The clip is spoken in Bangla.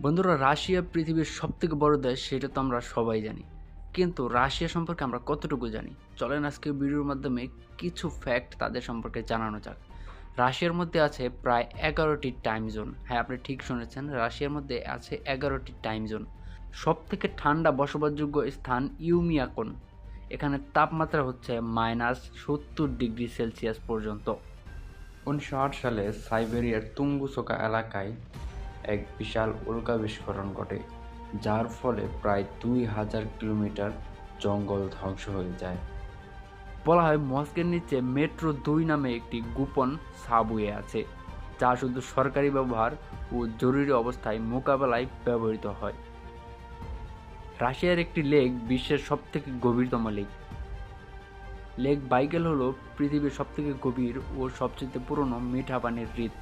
বন্ধুরা, রাশিয়া পৃথিবীর সবথেকে বড় দেশ সেটা তো আমরা সবাই জানি। কিন্তু রাশিয়া সম্পর্কে আমরা কতটুকু জানি? চলেন আজকে ভিডিওর মাধ্যমে কিছু ফ্যাক্ট তাদের সম্পর্কে জানানো যাক। রাশিয়ার মধ্যে আছে প্রায় 11টি টাইম জোন। হ্যাঁ, আপনি ঠিক শুনেছেন, রাশিয়ার মধ্যে আছে 11টি টাইম জোন। সবথেকে ঠান্ডা বসবাসযোগ্য স্থান ইউমিয়াকন। এখানে তাপমাত্রা হচ্ছে -70 ডিগ্রি সেলসিয়াস পর্যন্ত। 1908 সালে সাইবেরিয়ার তুঙ্গুসোকা এলাকায় এক বিশাল উল্কা বিস্ফোরণ ঘটে, যার ফলে প্রায় 2000 কিলোমিটার জঙ্গল ধ্বংস হয়ে যায়। বলা হয় মস্কোর নিচে মেট্রো 2 নামে একটি গোপন সাবওয়ে আছে, যা শুধু সরকারি ব্যবহার ও জরুরি অবস্থায় মোকাবেলায় ব্যবহৃত হয়। রাশিয়ার একটি লেক বিশ্বের সবথেকে গভীরতম লেক। লেক বাইকেল হলো পৃথিবীর সবথেকে গভীর ও সবচেয়ে পুরনো মিঠা পানির হ্রদ।